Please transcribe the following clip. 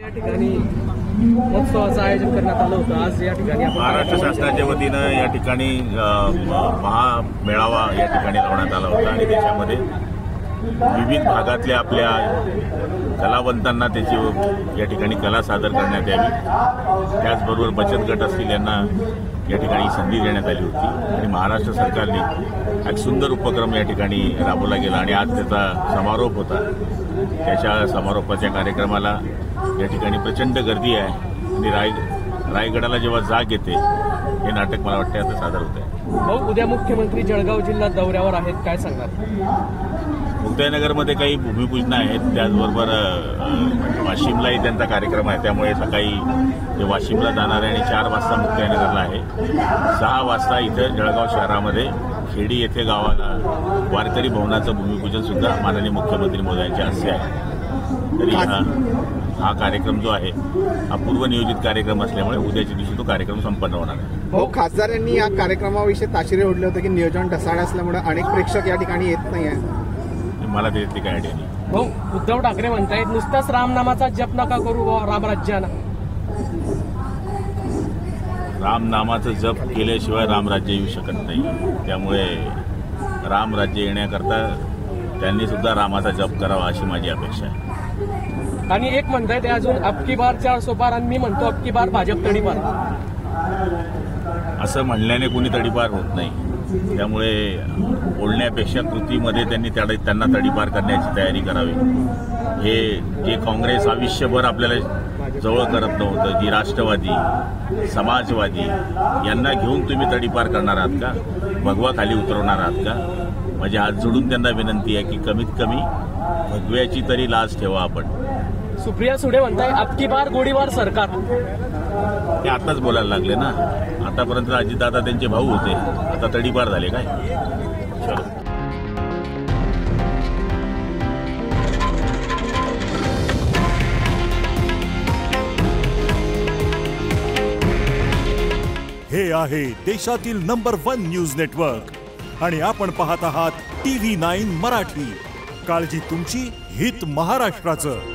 या ठिकाणी महोत्सवाचं आयोजन करण्यात आलं होतं। आज या ठिकाणी महाराष्ट्र शासनाच्या वतीनं या ठिकाणी महामेळावा या ठिकाणी लावण्यात आला होता आणि त्याच्यामध्ये विविध भागातल्या आपल्या कलावंतांना त्याची या ठिकाणी कला सादर करण्यात यावी। त्याचबरोबर बचत गट असतील यांना या ठिकाणी संधी देण्यात आली होती आणि महाराष्ट्र सरकारने एक सुंदर उपक्रम या ठिकाणी राबवला गेला आणि आज त्याचा समारोप होता। त्याच्या समारोपाच्या कार्यक्रमाला या ठिकाणी प्रचंड गर्दी आहे आणि रायगडाला जेव्हा जाग येते हे नाटक मला वाटतं आता सादर होत आहे। उद्या मुख्यमंत्री जळगाव जिल्हा दौऱ्यावर आहेत, काय सांगणार? मुक्ताईनगरमध्ये काही भूमिपूजन आहेत, त्याचबरोबर वाशिमलाही त्यांचा कार्यक्रम आहे, त्यामुळे सकाळी ते वाशिमला जाणार आहे आणि 4 वाजता मुक्ताईनगरला आहे। 6 वाजता इथं जळगाव शहरामध्ये खेडी येथे गावाला वारकरी भवनाचं भूमिपूजन सुद्धा माननीय मुख्यमंत्री मोदयांच्या हस्ते आहे। तरी हा कार्यक्रम जो आहे हा पूर्वनियोजित कार्यक्रम असल्यामुळे उद्याच्या दिवशी तो कार्यक्रम संपन्न होणार आहे। खासदारांनी या कार्यक्रमाविषयी ताशेरे ओढले होते की नियोजन ढसाळ असल्यामुळे अनेक प्रेक्षक या ठिकाणी येत नाही आहे। मला त्याची काय आयडिया नाही। उद्धव ठाकरे म्हणतायत नुसताच रामनामाचा जप नका करू रामराज्याला। रामनामाचं जप केल्याशिवाय रामराज्य येऊ शकत नाही, त्यामुळे रामराज्य येण्याकरता त्यांनी सुद्धा रामाचा जप करावा अशी माझी अपेक्षा आहे। आणि एक म्हणतायत अजून अबकी बार 400 पार आणि मी म्हणतो अबकी बार भाजप तडीपार। असं म्हणल्याने कोणी तडीपार होत नाही, त्यामुळे बोलण्यापेक्षा कृतीमध्ये त्यांना तडीपार करण्याची तयारी करावी। हे जे काँग्रेस आयुष्यभर आपल्याला जवळ करत नव्हतं, जी राष्ट्रवादी समाजवादी यांना घेऊन तुम्ही तडीपार करणार आहात का? भगवा खाली उतरवणार आहात का? माझे हात जोडून त्यांना विनंती आहे की कमीत कमी भगव्याची तरी लाज ठेवा आपण। सुप्रिया सुळे म्हणताय अबकी बार गोळीबार सरकार। ते आताच बोलायला लागले ना, आतापर्यंत अजितदादा त्यांचे भाऊ होते, आता तडीपार झाले काय? चलो। हे आहे देशातील नंबर 1 न्यूज नेटवर्क आणि आपण पाहत आहात TV9 मराठी। काळजी तुमची, हित महाराष्ट्राचं।